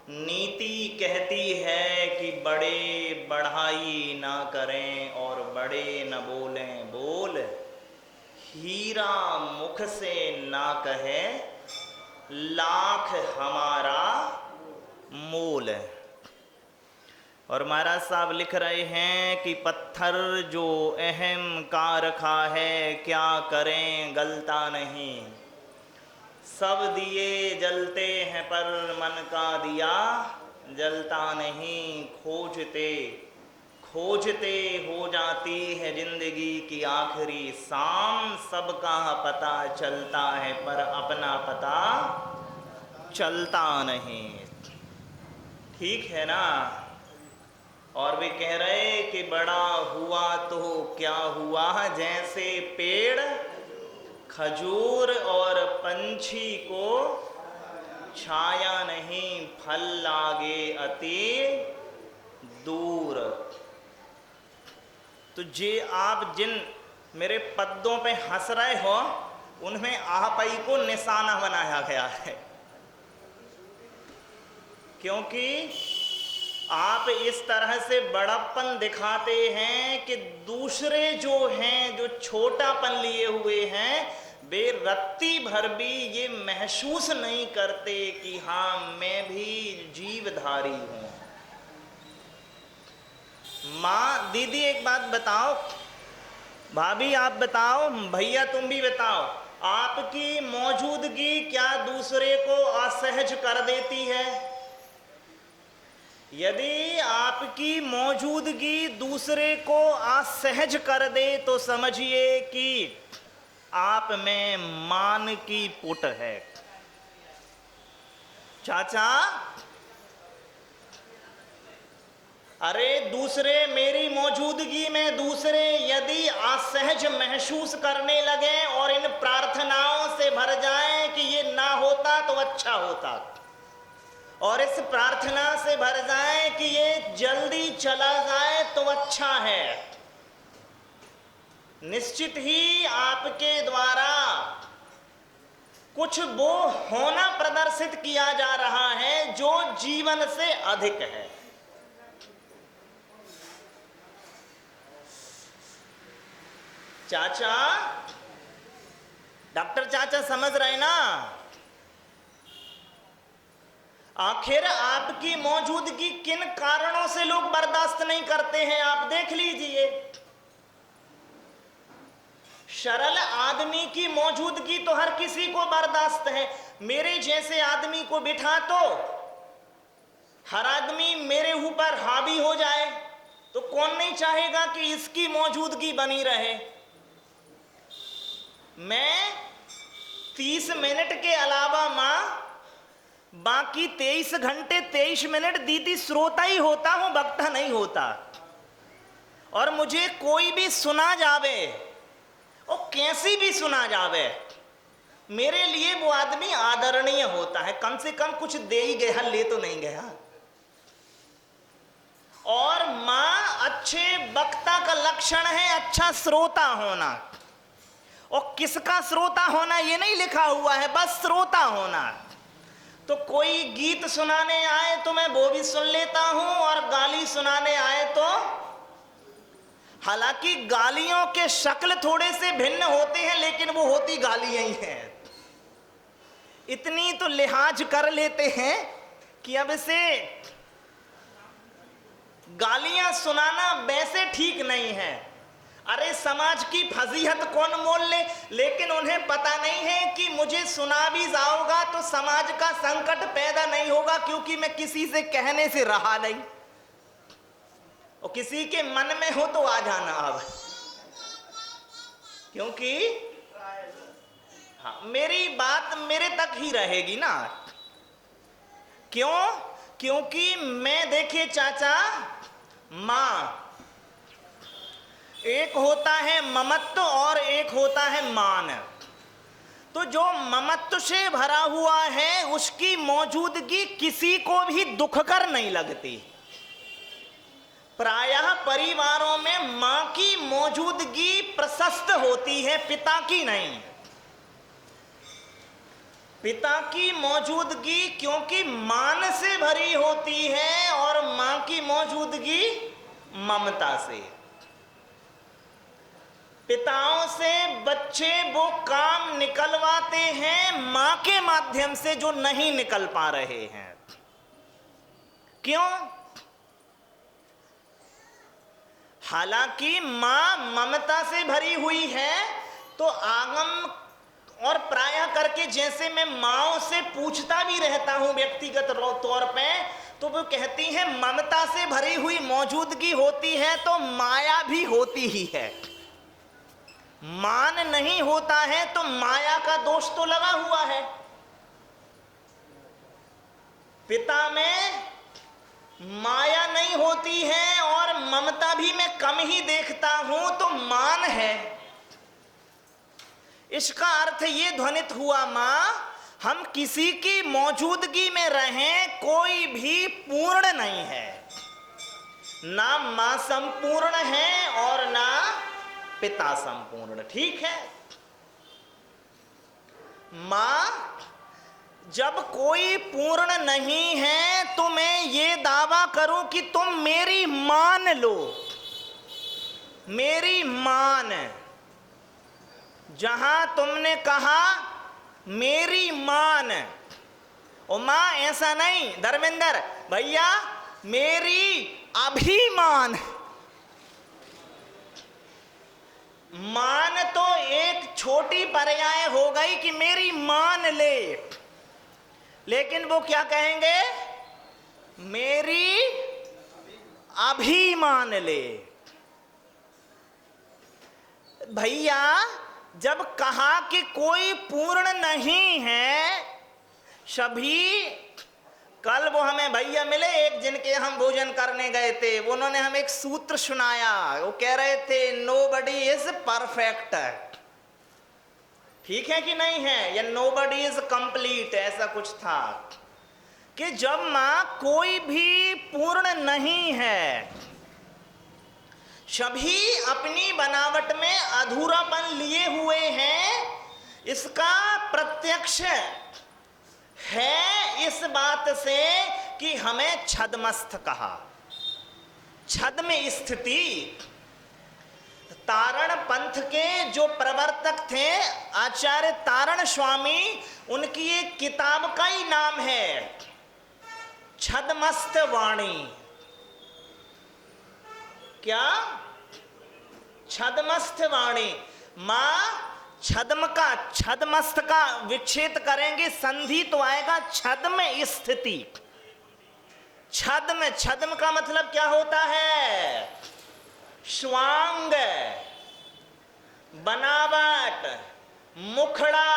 नीति कहती है कि बड़े बढ़ाई ना करें और बड़े न बोलें बोल, हीरा मुख से ना कहे लाख हमारा मोल। और महाराज साहब लिख रहे हैं कि पत्थर जो अहम का रखा है, क्या करें गलता नहीं। सब दिए जलते हैं पर मन का दिया जलता नहीं। खोजते खोजते हो जाती है जिंदगी की आखिरी शाम। सबका पता चलता है पर अपना पता चलता नहीं। ठीक है ना। और वे कह रहे कि बड़ा हुआ तो क्या हुआ, जैसे पेड़ खजूर और पंछी को छाया नहीं, फल लागे अति दूर। तो जे आप जिन मेरे पद्यों पे हंस रहे हो, उनमें आपई को निशाना बनाया गया है, क्योंकि आप इस तरह से बड़प्पन दिखाते हैं कि दूसरे जो हैं, जो छोटापन लिए हुए हैं, वे रत्ती भर भी ये महसूस नहीं करते कि हाँ मैं भी जीवधारी हूं। माँ, दीदी एक बात बताओ, भाभी आप बताओ, भैया तुम भी बताओ, आपकी मौजूदगी क्या दूसरे को असहज कर देती है? यदि आपकी मौजूदगी दूसरे को असहज कर दे तो समझिए कि आप में मान की पुट है। चाचा, अरे दूसरे मेरी मौजूदगी में दूसरे यदि असहज महसूस करने लगे और इन प्रार्थनाओं से भर जाएं कि ये ना होता तो अच्छा होता, और इस प्रार्थना से भर जाए कि ये जल्दी चला जाए तो अच्छा है, निश्चित ही आपके द्वारा कुछ वो होना प्रदर्शित किया जा रहा है जो जीवन से अधिक है। चाचा, डॉक्टर चाचा समझ रहे ना? आखिर आपकी मौजूदगी किन कारणों से लोग बर्दाश्त नहीं करते हैं, आप देख लीजिए। सरल आदमी की मौजूदगी तो हर किसी को बर्दाश्त है। मेरे जैसे आदमी को बिठा तो हर आदमी मेरे ऊपर हावी हो जाए, तो कौन नहीं चाहेगा कि इसकी मौजूदगी बनी रहे। मैं 30 मिनट के अलावा मां बाकी 23 घंटे 23 मिनट दीदी श्रोता ही होता हूं, वक्ता नहीं होता। और मुझे कोई भी सुना जावे और कैसी भी सुना जावे, मेरे लिए वो आदमी आदरणीय होता है। कम से कम कुछ दे ही गया, ले तो नहीं गया। और मां, अच्छे वक्ता का लक्षण है अच्छा श्रोता होना। और किसका श्रोता होना ये नहीं लिखा हुआ है, बस श्रोता होना। तो कोई गीत सुनाने आए तो मैं वो भी सुन लेता हूं, और गाली सुनाने आए तो, हालांकि गालियों के शक्ल थोड़े से भिन्न होते हैं लेकिन वो होती गालियां ही हैं। इतनी तो लिहाज कर लेते हैं कि अब से गालियां सुनाना वैसे ठीक नहीं है। अरे समाज की फजीहत कौन मोल ले, लेकिन उन्हें पता नहीं है कि मुझे सुना भी जाओगा तो समाज का संकट पैदा नहीं होगा, क्योंकि मैं किसी से कहने से रहा नहीं, और किसी के मन में हो तो आ जाना अब, क्योंकि हाँ, मेरी बात मेरे तक ही रहेगी ना। क्यों? क्योंकि मैं, देखिए चाचा, मां, एक होता है ममत्व और एक होता है मान। तो जो ममत्व से भरा हुआ है उसकी मौजूदगी किसी को भी दुखकर नहीं लगती। प्रायः परिवारों में मां की मौजूदगी प्रशस्त होती है, पिता की नहीं। पिता की मौजूदगी क्योंकि मान से भरी होती है और मां की मौजूदगी ममता से। पिताओं से बच्चे वो काम निकलवाते हैं मां के माध्यम से जो नहीं निकल पा रहे हैं। क्यों? हालांकि मां ममता से भरी हुई है, तो आगम और प्रायः करके जैसे मैं माँओं से पूछता भी रहता हूं व्यक्तिगत तौर पे, तो वो कहती हैं ममता से भरी हुई मौजूदगी होती है तो माया भी होती ही है। मान नहीं होता है तो माया का दोष तो लगा हुआ है। पिता में माया नहीं होती है और ममता भी मैं कम ही देखता हूं तो मान है। इसका अर्थ ये ध्वनित हुआ मां, हम किसी की मौजूदगी में रहें कोई भी पूर्ण नहीं है। ना मां संपूर्ण है और ना पिता संपूर्ण। ठीक है, मां जब कोई पूर्ण नहीं है तो मैं ये दावा करूं कि तुम मेरी मान लो। मेरी मान, जहां तुमने कहा मेरी मान, ओ मां ऐसा नहीं धर्मेंद्र भैया, मेरी अभिमान। मान तो एक छोटी पर्याय हो गई कि मेरी मान ले, लेकिन वो क्या कहेंगे? मेरी अभिमान ले। भैया जब कहा कि कोई पूर्ण नहीं है, सभी, कल वो हमें भैया मिले एक जिनके हम भोजन करने गए थे, उन्होंने हमें एक सूत्र सुनाया। वो कह रहे थे नोबडी इज परफेक्ट। ठीक है कि नहीं है? या नोबडी इज कंप्लीट, ऐसा कुछ था कि जब मां कोई भी पूर्ण नहीं है, सभी अपनी बनावट में अधूरापन लिए हुए हैं, इसका प्रत्यक्ष है इस बात से कि हमें छद्मस्थ कहा। छद्म स्थिति, तारण पंथ के जो प्रवर्तक थे आचार्य तारण स्वामी, उनकी एक किताब का ही नाम है छद्मस्थ वाणी। क्या? छद्मस्थ वाणी। मां छद्मस्थ का विच्छेद करेंगे, संधि तो आएगा छद्म स्थिति। छद्म का मतलब क्या होता है? स्वांग, बनावट, मुखड़ा,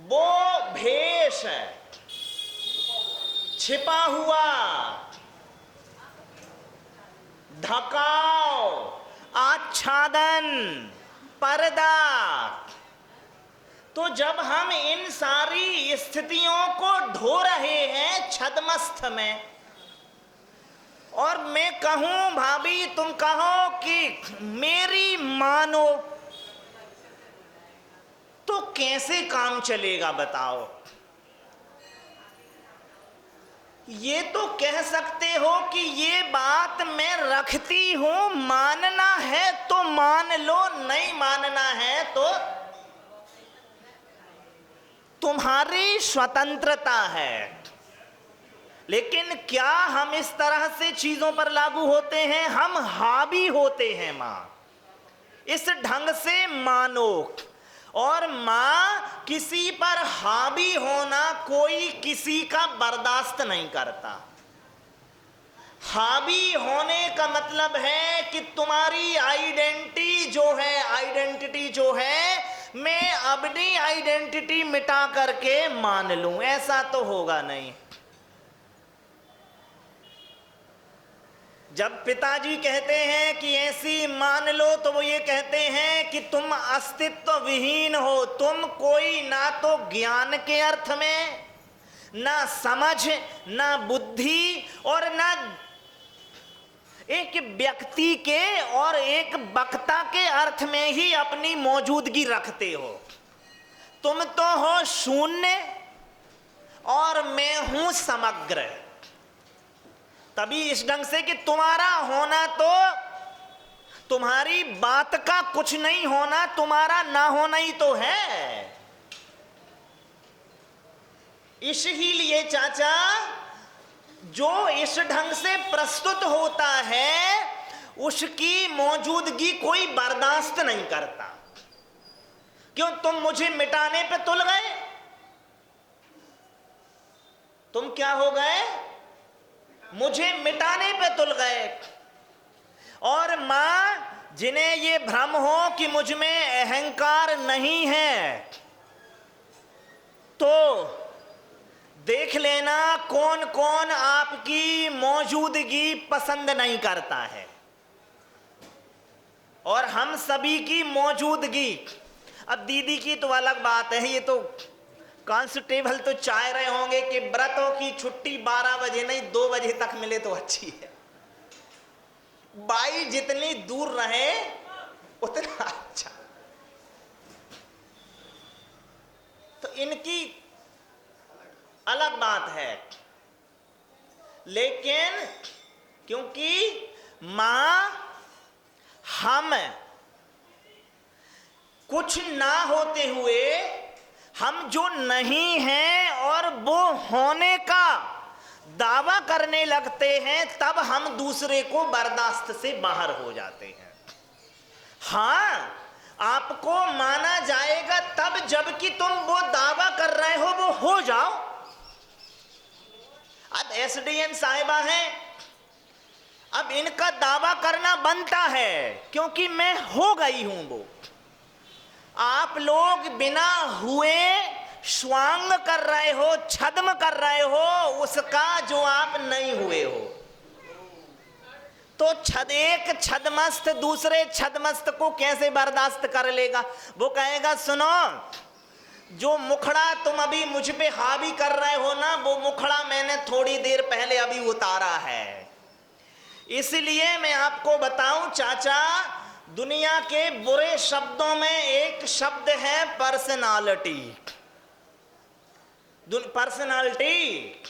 वो भेष, छिपा हुआ, धकाव, आच्छादन, पर्दा। तो जब हम इन सारी स्थितियों को ढो रहे हैं छद्मस्थ में, और मैं कहूं भाभी तुम कहो कि मेरी मानो, तो कैसे काम चलेगा बताओ? ये तो कह सकते हो कि ये बात मैं रखती हूं, मानना है तो मान लो, नहीं मानना है तो तुम्हारी स्वतंत्रता है। लेकिन क्या हम इस तरह से चीजों पर लागू होते हैं? हम हावी होते हैं मां, इस ढंग से मानो। और मां किसी पर हावी होना कोई किसी का बर्दाश्त नहीं करता। हावी होने का मतलब है कि तुम्हारी आइडेंटिटी जो है मैं अपनी आइडेंटिटी मिटा करके मान लूं, ऐसा तो होगा नहीं। जब पिताजी कहते हैं कि ऐसी मान लो, तो वो ये कहते हैं कि तुम अस्तित्व विहीन हो। तुम कोई ना तो ज्ञान के अर्थ में, ना समझ, ना बुद्धि, और ना एक व्यक्ति के और एक वक्ता के अर्थ में ही अपनी मौजूदगी रखते हो। तुम तो हो शून्य और मैं हूं समग्र। तभी इस ढंग से कि तुम्हारा होना तो, तुम्हारी बात का कुछ नहीं होना तुम्हारा ना होना ही तो है। इसलिए चाचा, जो इस ढंग से प्रस्तुत होता है उसकी मौजूदगी कोई बर्दाश्त नहीं करता। क्यों? तुम मुझे मिटाने पे तुल गए। तुम क्या हो गए? मुझे मिटाने पे तुल गए। और मां, जिन्हें ये भ्रम हो कि मुझ में अहंकार नहीं है, तो देख लेना कौन कौन आपकी मौजूदगी पसंद नहीं करता है। और हम सभी की मौजूदगी, अब दीदी की तो अलग बात है, ये तो कांस्टेबल तो चाह रहे होंगे कि व्रतों की छुट्टी 12 बजे नहीं 2 बजे तक मिले तो अच्छी है। बाई जितनी दूर रहे उतना अच्छा। तो इनकी अलग बात है। लेकिन क्योंकि मां, हम कुछ ना होते हुए हम जो नहीं हैं और वो होने का दावा करने लगते हैं, तब हम दूसरे को बर्दाश्त से बाहर हो जाते हैं। हां, आपको माना जाएगा तब जबकि तुम वो दावा कर रहे हो वो हो जाओ। अब एसडीएम साहिबा हैं, अब इनका दावा करना बनता है क्योंकि मैं हो गई हूं वो। आप लोग बिना हुए स्वांग कर रहे हो, छद्म कर रहे हो उसका जो आप नहीं हुए हो। तो एक छद्मस्त दूसरे छद्मस्त को कैसे बर्दाश्त कर लेगा? वो कहेगा सुनो, जो मुखड़ा तुम अभी मुझ पे हावी कर रहे हो ना, वो मुखड़ा मैंने थोड़ी देर पहले अभी उतारा है। इसलिए मैं आपको बताऊं चाचा, दुनिया के बुरे शब्दों में एक शब्द है पर्सनालिटी। पर्सनालिटी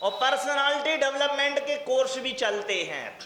और पर्सनालिटी डेवलपमेंट के कोर्स भी चलते हैं।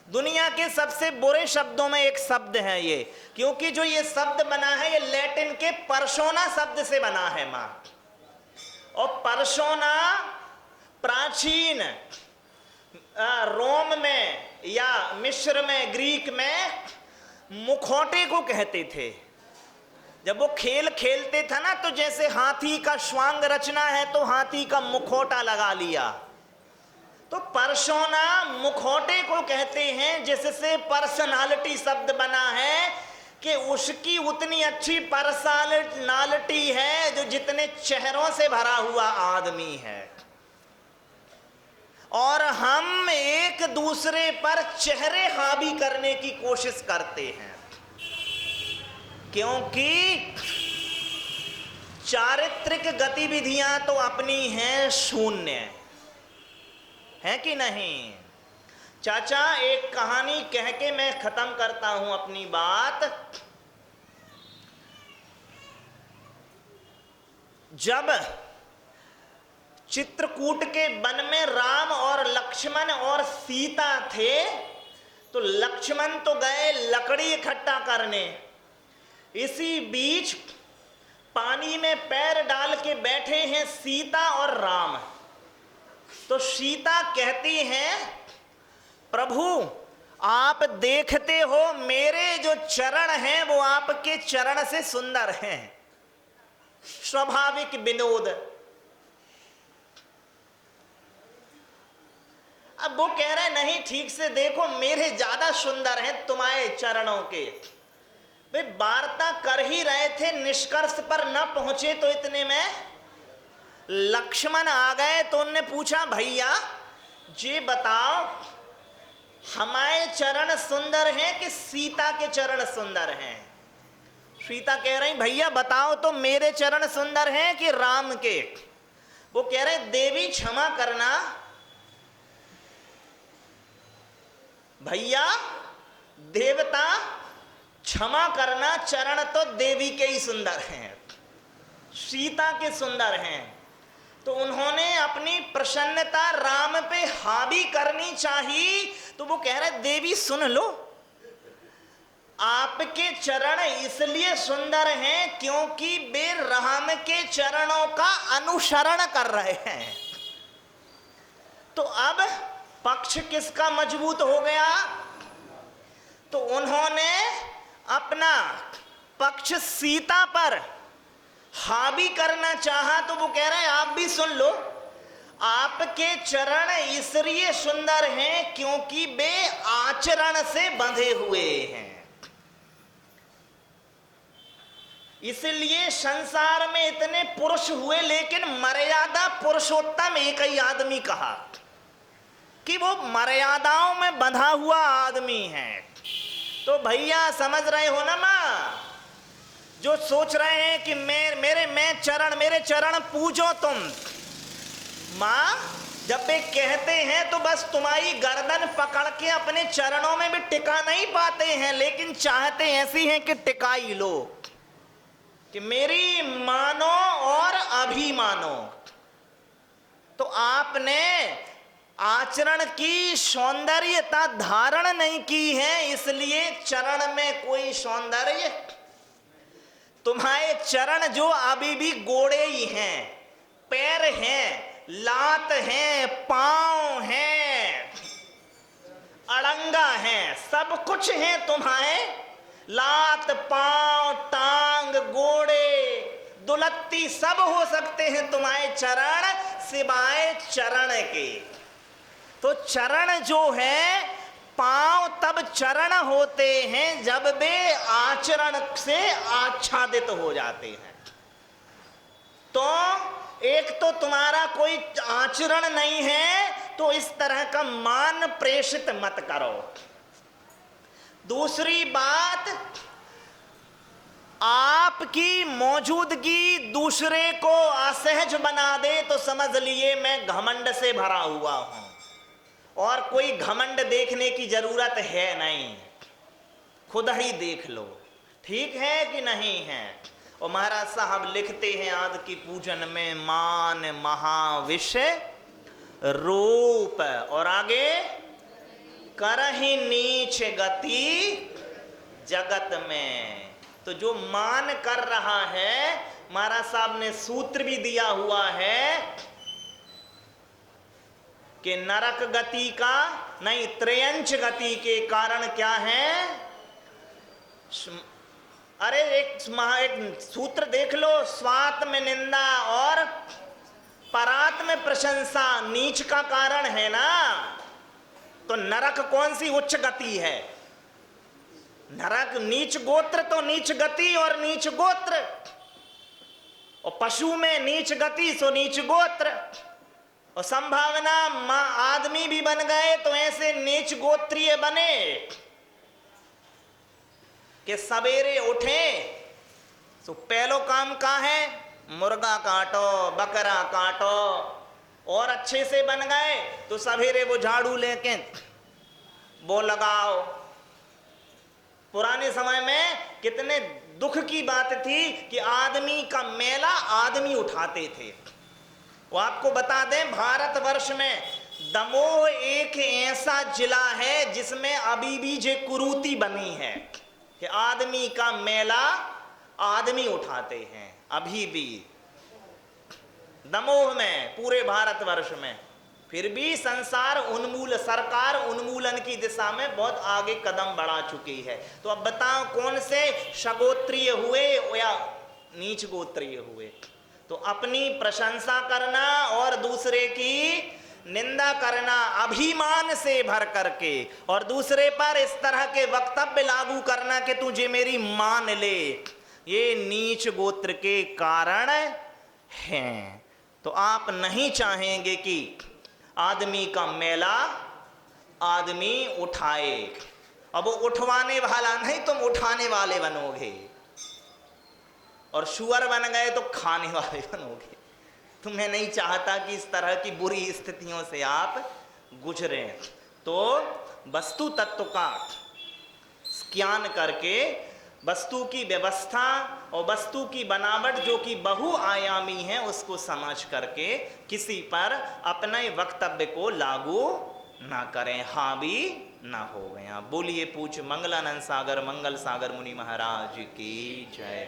दुनिया के सबसे बुरे शब्दों में एक शब्द है ये, क्योंकि जो ये शब्द बना है ये लैटिन के पर्सोना शब्द से बना है मां। और पर्सोना प्राचीन रोम में या मिस्र में, ग्रीक में मुखौटे को कहते थे। जब वो खेल खेलते था ना, तो जैसे हाथी का श्वांग रचना है तो हाथी का मुखौटा लगा लिया। तो पर्सोना मुखौटे को कहते हैं, जिससे पर्सनालिटी शब्द बना है कि उसकी उतनी अच्छी पर्सनालिटी है जो जितने चेहरों से भरा हुआ आदमी है। और हम एक दूसरे पर चेहरे हावी करने की कोशिश करते हैं, क्योंकि चारित्रिक गतिविधियां तो अपनी हैं शून्य, है कि नहीं? चाचा, एक कहानी कह के मैं खत्म करता हूं अपनी बात। जब चित्रकूट के वन में राम और लक्ष्मण और सीता थे, तो लक्ष्मण तो गए लकड़ी इकट्ठा करने। इसी बीच पानी में पैर डाल के बैठे हैं सीता और राम। तो सीता कहती हैं, प्रभु आप देखते हो मेरे जो चरण हैं वो आपके चरण से सुंदर हैं। स्वाभाविक विनोद। अब वो कह रहे नहीं, ठीक से देखो मेरे ज्यादा सुंदर हैं तुम्हारे चरणों के। वे वार्ता कर ही रहे थे, निष्कर्ष पर न पहुंचे तो इतने में लक्ष्मण आ गए। तो उनने पूछा, भैया जी बताओ हमारे चरण सुंदर हैं कि सीता के चरण सुंदर हैं? सीता कह रही, भैया बताओ तो मेरे चरण सुंदर हैं कि राम के? वो कह रहे, देवी क्षमा करना भैया, देवता क्षमा करना, चरण तो देवी के ही सुंदर हैं। सीता के सुंदर हैं, तो उन्होंने अपनी प्रसन्नता राम पे हावी करनी चाहिए। तो वो कह रहे देवी सुन लो, आपके चरण इसलिए सुंदर हैं क्योंकि वे राम के चरणों का अनुसरण कर रहे हैं। तो अब पक्ष किसका मजबूत हो गया? तो उन्होंने अपना पक्ष सीता पर हावी करना चाहा। तो वो कह रहे हैं आप भी सुन लो, आपके चरण इसलिए सुंदर हैं क्योंकि वे आचरण से बंधे हुए हैं। इसलिए संसार में इतने पुरुष हुए, लेकिन मर्यादा पुरुषोत्तम एक ही आदमी कहा कि वो मर्यादाओं में बंधा हुआ आदमी है। तो भैया समझ रहे हो ना माँ, जो सोच रहे हैं कि मेरे चरण पूजो तुम, माँ जब वे कहते हैं तो बस तुम्हारी गर्दन पकड़ के अपने चरणों में भी टिका नहीं पाते हैं, लेकिन चाहते ऐसी हैं कि टिका ही लो, कि मेरी मानो और अभिमानो। तो आपने आचरण की सौंदर्यता धारण नहीं की है, इसलिए चरण में कोई सौंदर्य, तुम्हारे चरण जो अभी भी गोड़े ही हैं, पैर हैं, लात हैं, पांव हैं, अड़ंगा हैं, सब कुछ है तुम्हारे, लात पांव टांग गोड़े दुलत्ती सब हो सकते हैं तुम्हारे चरण, सिवाय चरण के। तो चरण जो है, पांव तब चरण होते हैं जब वे आचरण से आच्छादित हो जाते हैं। तो एक तो तुम्हारा कोई आचरण नहीं है, तो इस तरह का मान प्रेषित मत करो। दूसरी बात, आपकी मौजूदगी दूसरे को असहज बना दे तो समझ लिए मैं घमंड से भरा हुआ हूं, और कोई घमंड देखने की जरूरत है नहीं, खुद ही देख लो ठीक है कि नहीं है। और महाराज साहब लिखते हैं आदि की पूजन में, मान महाविषय रूप, और आगे करहि नीच गति जगत में। तो जो मान कर रहा है, महाराज साहब ने सूत्र भी दिया हुआ है कि नरक गति का नहीं, त्रयंच गति के कारण क्या है। अरे एक सूत्र देख लो, स्वात में निंदा और परात में प्रशंसा नीच का कारण है ना। तो नरक कौन सी उच्च गति है? नरक नीच गोत्र, तो नीच गति और नीच गोत्र, और पशु में नीच गति सो नीच गोत्र, और संभावना आदमी भी बन गए तो ऐसे नीच गोत्रीय बने कि सवेरे उठे तो पहलो काम का है, मुर्गा काटो बकरा काटो, और अच्छे से बन गए तो सवेरे वो झाड़ू लेके वो लगाओ। पुराने समय में कितने दुख की बात थी कि आदमी का मेला आदमी उठाते थे। वो आपको बता दें, भारतवर्ष में दमोह एक ऐसा जिला है जिसमें अभी भी जे कुरूति बनी है कि आदमी का मेला आदमी उठाते हैं अभी भी दमोह में, पूरे भारतवर्ष में। फिर भी संसार सरकार उन्मूलन की दिशा में बहुत आगे कदम बढ़ा चुकी है। तो अब बताओ कौन से सगोत्रीय हुए या नीच गोत्रीय हुए? तो अपनी प्रशंसा करना और दूसरे की निंदा करना अभिमान से भर करके, और दूसरे पर इस तरह के वक्तव्य लागू करना कि तुझे मेरी मान ले, ये नीच गोत्र के कारण हैं। तो आप नहीं चाहेंगे कि आदमी का मेला आदमी उठाए। अब वो उठवाने वाला नहीं, तुम उठाने वाले बनोगे, और सुअर बन गए तो खाने वाले बनोगे। तुम्हें नहीं चाहता कि इस तरह की बुरी स्थितियों से आप गुजरें। तो वस्तु तत्व का ज्ञान करके वस्तु की व्यवस्था और वस्तु की बनावट जो कि बहुआयामी है उसको समझ करके किसी पर अपने वक्तव्य को लागू ना करें, हावी ना हो गया। बोलिए पूज्य मंगलानंद सागर मंगल सागर मुनि महाराज की जय।